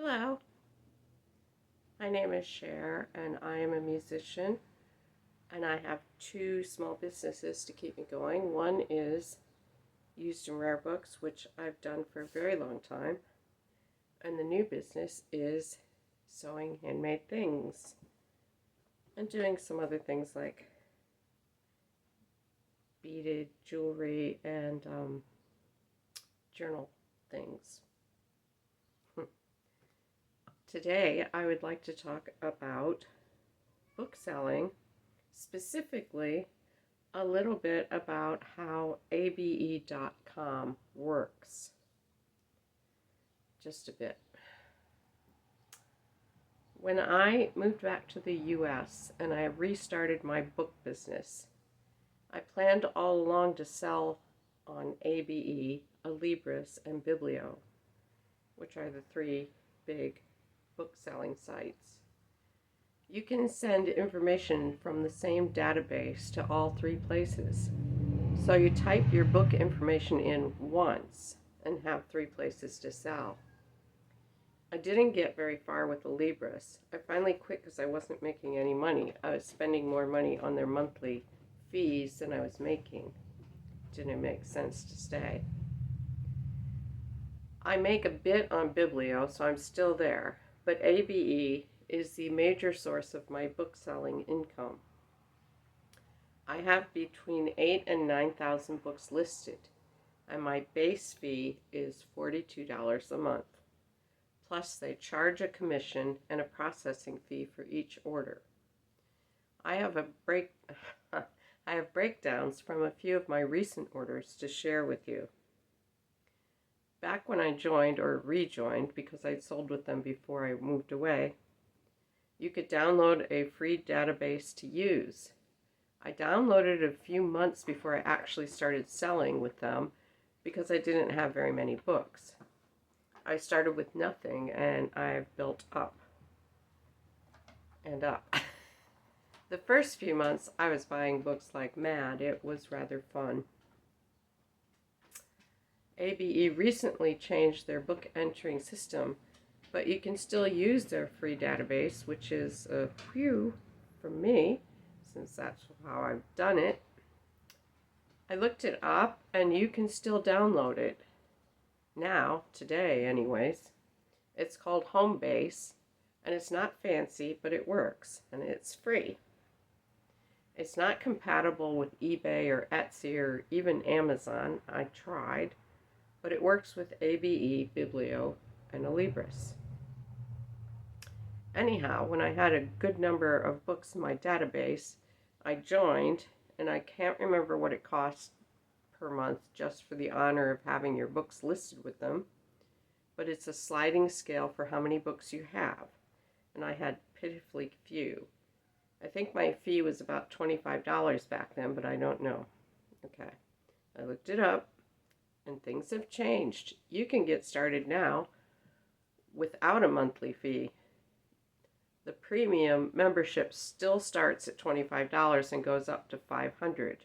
Hello, my name is Cher and I am a musician and I have two small businesses to keep me going. One is used and rare books, which I've done for a very long time, and the new business is sewing handmade things and doing some other things like beaded jewelry and journal things. Today I would like to talk about book selling, specifically a little bit about how abe.com works. Just a bit. When I moved back to the US and I restarted my book business, I planned all along to sell on ABE, Alibris, and Biblio, which are the three big book selling sites. You can send information from the same database to all three places. So you type your book information in once and have three places to sell. I didn't get very far with the Libris. I finally quit because I wasn't making any money. I was spending more money on their monthly fees than I was making. Didn't make sense to stay. I make a bit on Biblio, so I'm still there, but ABE is the major source of my book selling income. I have between 8,000 and 9,000 books listed, and my base fee is $42 a month. Plus, they charge a commission and a processing fee for each order. I have breakdowns from a few of my recent orders to share with you. Back when I joined or rejoined, because I'd sold with them before I moved away, you could download a free database to use. I downloaded it a few months before I actually started selling with them because I didn't have very many books. I started with nothing and I've built up and up. The first few months I was buying books like mad. It was rather fun. ABE recently changed their book entering system, but you can still use their free database, which is a whew for me, since that's how I've done it. I looked it up, and you can still download it. Now, today anyways. It's called Homebase, and it's not fancy, but it works, and it's free. It's not compatible with eBay or Etsy or even Amazon. I tried, but it works with ABE, Biblio, and Alibris. Anyhow, when I had a good number of books in my database, I joined, and I can't remember what it cost per month just for the honor of having your books listed with them, but it's a sliding scale for how many books you have, and I had pitifully few. I think my fee was about $25 back then, but I don't know. Okay, I looked it up, and things have changed. You can get started now without a monthly fee. The premium membership still starts at $25 and goes up to $500.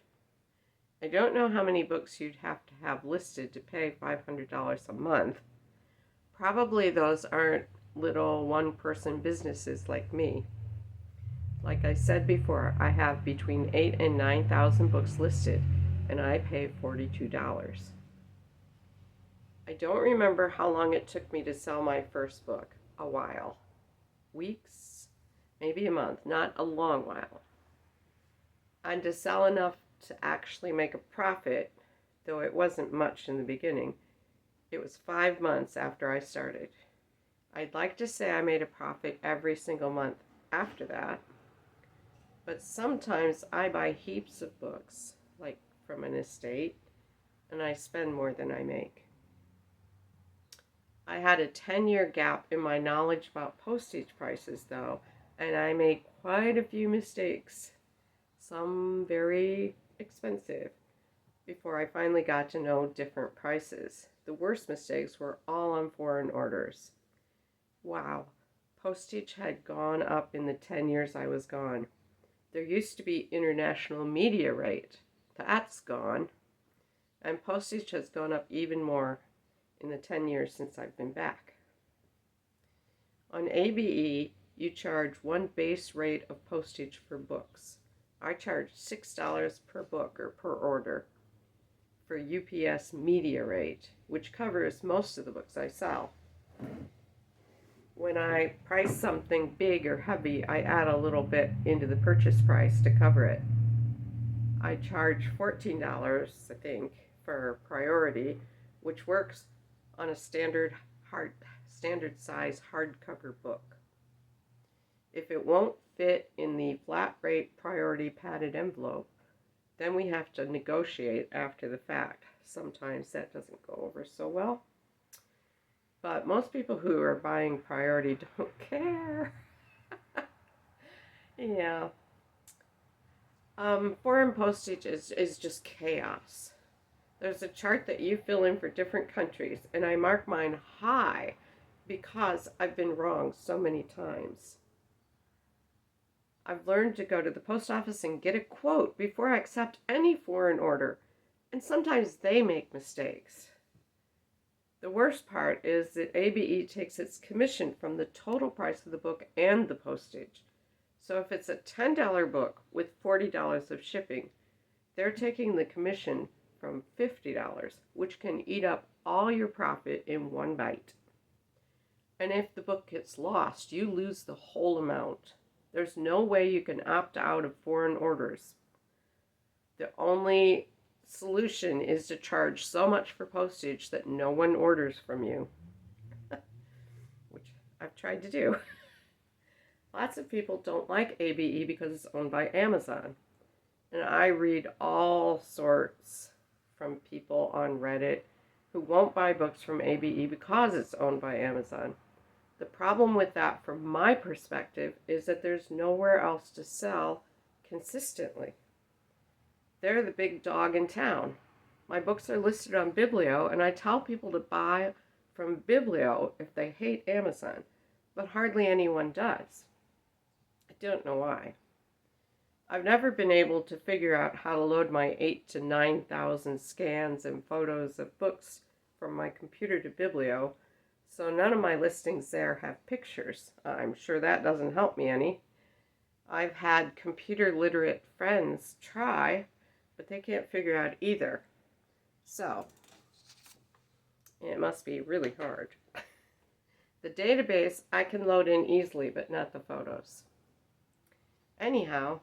I don't know how many books you'd have to have listed to pay $500 a month. Probably those aren't little one-person businesses like me. Like I said before, I have between 8,000 and 9,000 books listed, and I pay $42. I don't remember how long it took me to sell my first book. A while. Weeks, maybe a month, not a long while. And to sell enough to actually make a profit, though it wasn't much in the beginning, it was 5 months after I started. I'd like to say I made a profit every single month after that, but sometimes I buy heaps of books, like from an estate, and I spend more than I make. I had a 10-year gap in my knowledge about postage prices, though, and I made quite a few mistakes, some very expensive, before I finally got to know different prices. The worst mistakes were all on foreign orders. Wow, postage had gone up in the 10 years I was gone. There used to be international media rate. That's gone. And postage has gone up even more in the 10 years since I've been back. On ABE, you charge one base rate of postage for books. I charge $6 per book or per order for UPS media rate, which covers most of the books I sell. When I price something big or heavy, I add a little bit into the purchase price to cover it. I charge $14, I think, for priority, which works on a standard size hardcover book. If it won't fit in the flat rate priority padded envelope, then we have to negotiate after the fact. Sometimes that doesn't go over so well. But most people who are buying priority don't care. Yeah. Foreign postage is just chaos. There's a chart that you fill in for different countries, and I mark mine high because I've been wrong so many times. I've learned to go to the post office and get a quote before I accept any foreign order, and sometimes they make mistakes. The worst part is that ABE takes its commission from the total price of the book and the postage. So if it's a $10 book with $40 of shipping, they're taking the commission from $50, which can eat up all your profit in one bite. And if the book gets lost, you lose the whole amount. There's no way you can opt out of foreign orders. The only solution is to charge so much for postage that no one orders from you, which I've tried to do. Lots of people don't like ABE because it's owned by Amazon. And I read all sorts from people on Reddit who won't buy books from ABE because it's owned by Amazon. The problem with that, from my perspective, is that there's nowhere else to sell consistently. They're the big dog in town. My books are listed on Biblio, and I tell people to buy from Biblio if they hate Amazon, but hardly anyone does. I don't know why. I've never been able to figure out how to load my 8,000 to 9,000 scans and photos of books from my computer to Biblio, so none of my listings there have pictures. I'm sure that doesn't help me any. I've had computer literate friends try, but they can't figure out either. So, it must be really hard. The database I can load in easily, but not the photos. Anyhow,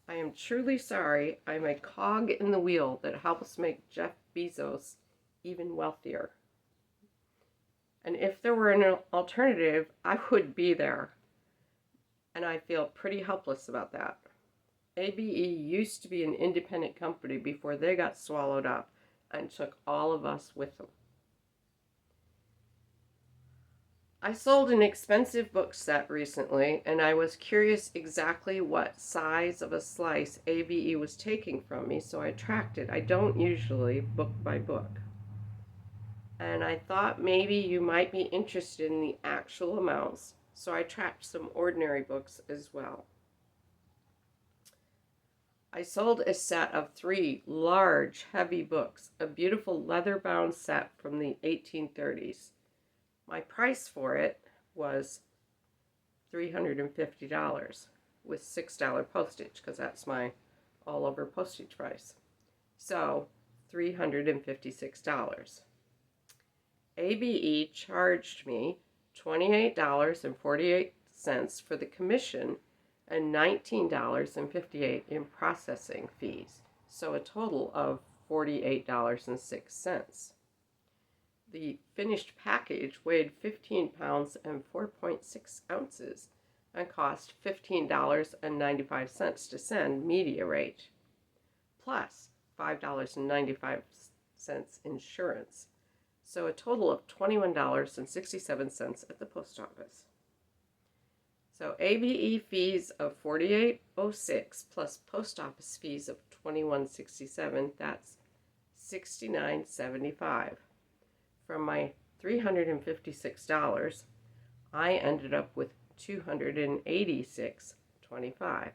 I am truly sorry I'm a cog in the wheel that helps make Jeff Bezos even wealthier. And if there were an alternative, I would be there. And I feel pretty helpless about that. ABE used to be an independent company before they got swallowed up and took all of us with them. I sold an expensive book set recently, and I was curious exactly what size of a slice ABE was taking from me, so I tracked it. I don't usually book by book. And I thought maybe you might be interested in the actual amounts, so I tracked some ordinary books as well. I sold a set of 3 large, heavy books, a beautiful leather-bound set from the 1830s. My price for it was $350 with $6 postage, because that's my all-over postage price. So, $356. ABE charged me $28.48 for the commission and $19.58 in processing fees, so a total of $48.06. The finished package weighed 15 pounds and 4.6 ounces and cost $15.95 to send media rate, plus $5.95 insurance. So a total of $21.67 at the post office. So ABE fees of $48.06 plus post office fees of $21.67, that's $69.75. From my $356, I ended up with $286.25.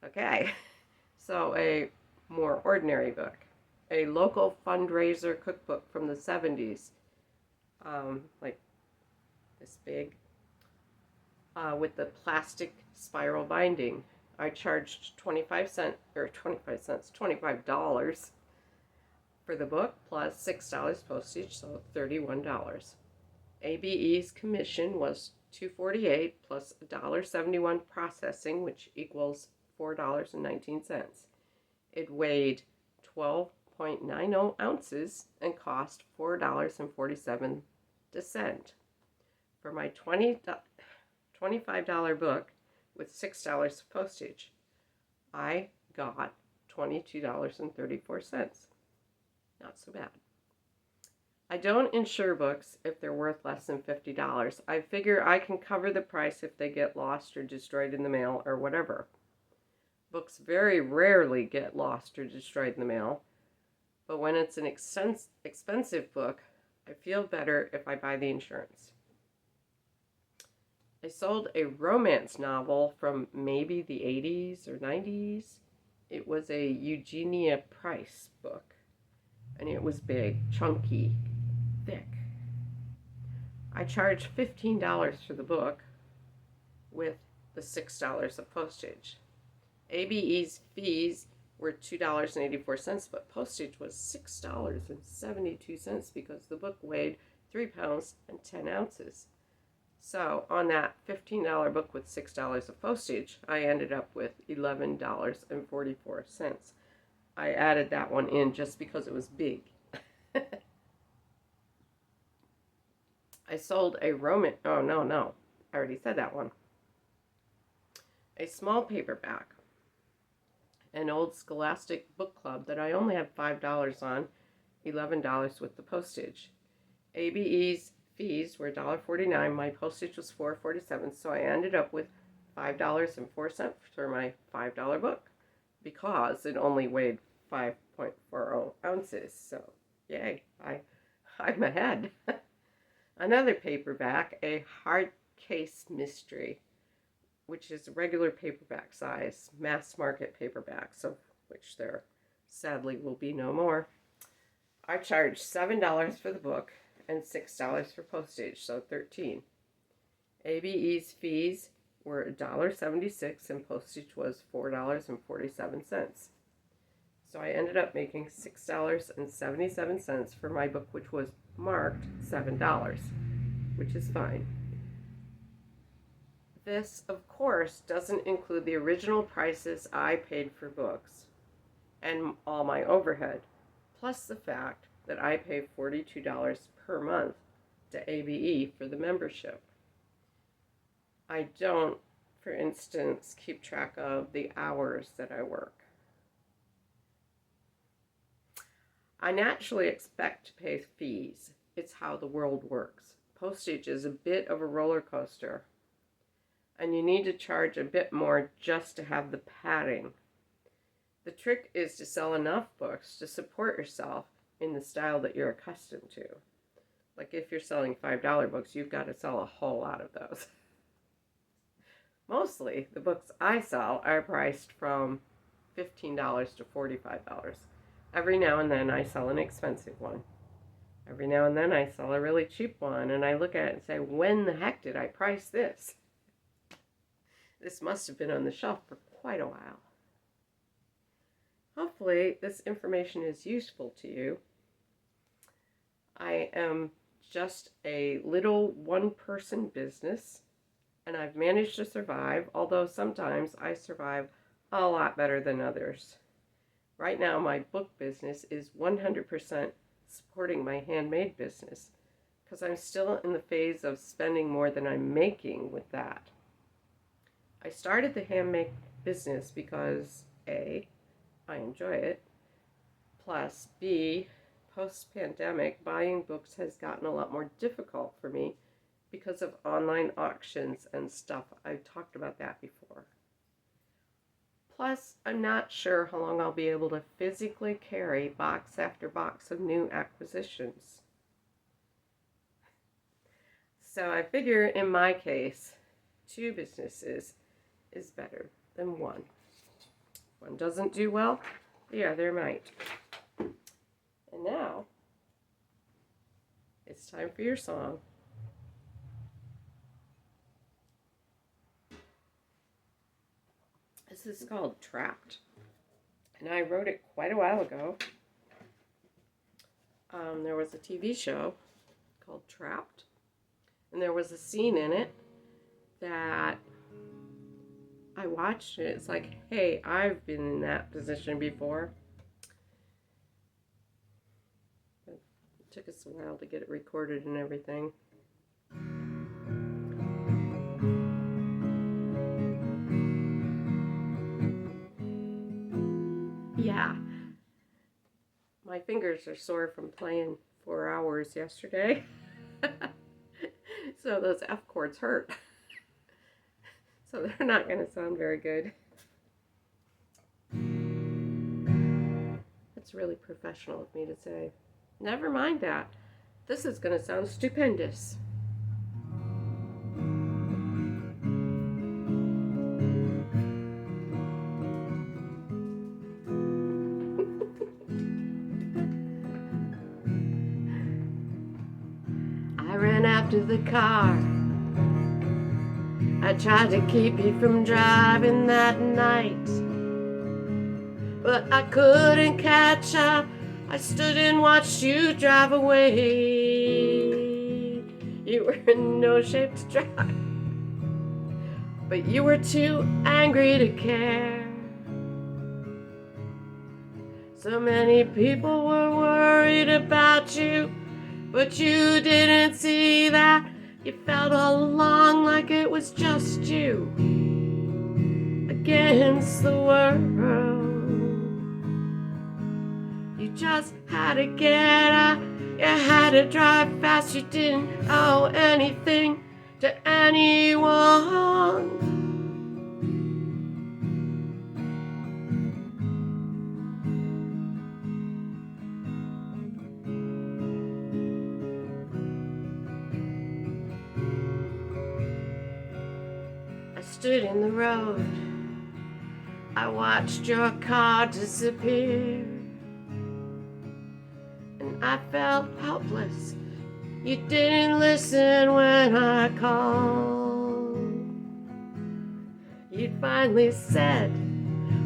Okay, so a more ordinary book. A local fundraiser cookbook from the 70s, like this big, with the plastic spiral binding. I charged 25 dollars for the book plus $6 postage, so $31. ABE's commission was $2.48 plus $1.71 processing, which equals $4.19. It weighed 12.90 ounces and cost $4.47. For my $25 book with $6 postage, I got $22.34. Not so bad. I don't insure books if they're worth less than $50. I figure I can cover the price if they get lost or destroyed in the mail or whatever. Books very rarely get lost or destroyed in the mail, but when it's an expensive book, I feel better if I buy the insurance. I sold a romance novel from maybe the 80s or 90s. It was a Eugenia Price book, and it was big, chunky, thick. I charged $15 for the book with the $6 of postage. ABE's fees were $2.84, but postage was $6.72 because the book weighed 3 pounds and 10 ounces. So on that $15 book with $6 of postage, I ended up with $11.44. I added that one in just because it was big. I sold a romance, I already said that one. A small paperback, an old Scholastic book club that I only had $5 on, $11 with the postage. ABE's fees were $1.49, my postage was $4.47, so I ended up with $5.04 for my $5 book because it only weighed 5.40 ounces, so yay, I'm ahead. Another paperback, a hard case mystery, which is regular paperback size, mass market paperbacks, of which there sadly will be no more. I charged $7 for the book and $6 for postage, so $13. ABE's fees were $1.76 and postage was $4.47. So I ended up making $6.77 for my book, which was marked $7, which is fine. This, of course, doesn't include the original prices I paid for books and all my overhead, plus the fact that I pay $42 per month to ABE for the membership. I don't, for instance, keep track of the hours that I work. I naturally expect to pay fees. It's how the world works. Postage is a bit of a roller coaster, and you need to charge a bit more just to have the padding. The trick is to sell enough books to support yourself in the style that you're accustomed to. Like if you're selling $5 books, you've got to sell a whole lot of those. Mostly, the books I sell are priced from $15 to $45. Every now and then I sell an expensive one. Every now and then I sell a really cheap one, and I look at it and say, when the heck did I price this? This must have been on the shelf for quite a while. Hopefully this information is useful to you. I am just a little one-person business, and I've managed to survive, although sometimes I survive a lot better than others. Right now, my book business is 100% supporting my handmade business because I'm still in the phase of spending more than I'm making with that. I started the handmade business because A, I enjoy it, plus B, post-pandemic, buying books has gotten a lot more difficult for me because of online auctions and stuff. I've talked about that before. Plus, I'm not sure how long I'll be able to physically carry box after box of new acquisitions. So I figure in my case, 2 businesses is better than one. One doesn't do well, the other might. And now, it's time for your song. This is called Trapped, and I wrote it quite a while ago. There was a TV show called Trapped, and there was a scene in it that I watched, and it's like, hey, I've been in that position before. It took us a while to get it recorded and everything. Yeah. My fingers are sore from playing 4 hours yesterday. So those F chords hurt. So they're not going to sound very good. It's really professional of me to say. Never mind that. This is going to sound stupendous. I ran after the car. I tried to keep you from driving that night, but I couldn't catch up. I stood and watched you drive away. You were in no shape to drive, but you were too angry to care. So many people were worried about you, but you didn't see that. You felt along like it was just you against the world. You just had to get out. You had to drive fast. You didn't owe anything to anyone. I stood in the road. I watched your car disappear, and I felt helpless. You didn't listen when I called. You'd finally said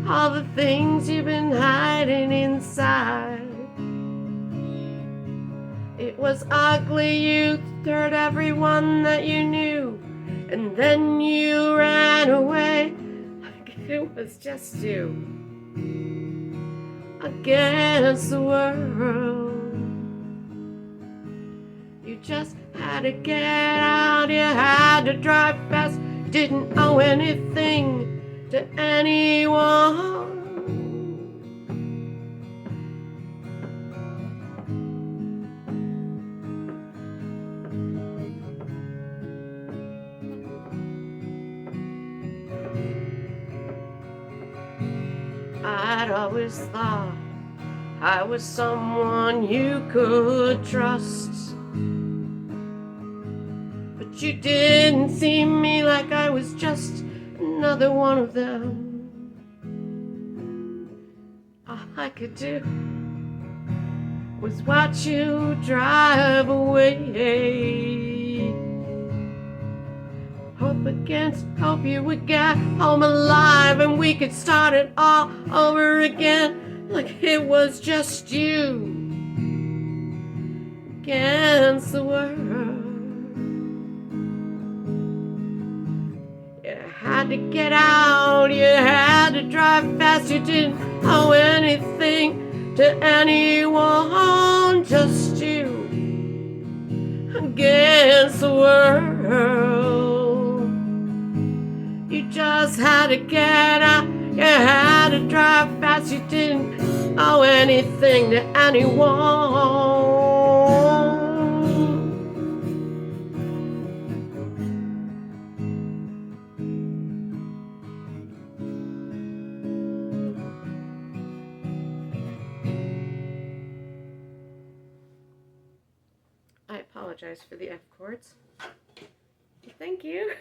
all the things you've been hiding inside. It was ugly, you hurt everyone that you knew, and then you ran away like it was just you against the world. You just had to get out, you had to drive fast, didn't owe anything to anyone. I'd always thought I was someone you could trust, but you didn't see me like I was just another one of them. All I could do was watch you drive away. Hope against hope you would get home alive, and we could start it all over again like it was just you against the world. You had to get out, you had to drive fast, you didn't owe anything to anyone, just you against the world. You just had to get out, you had to drive fast, you didn't owe anything to anyone. I apologize for the F chords. Thank you.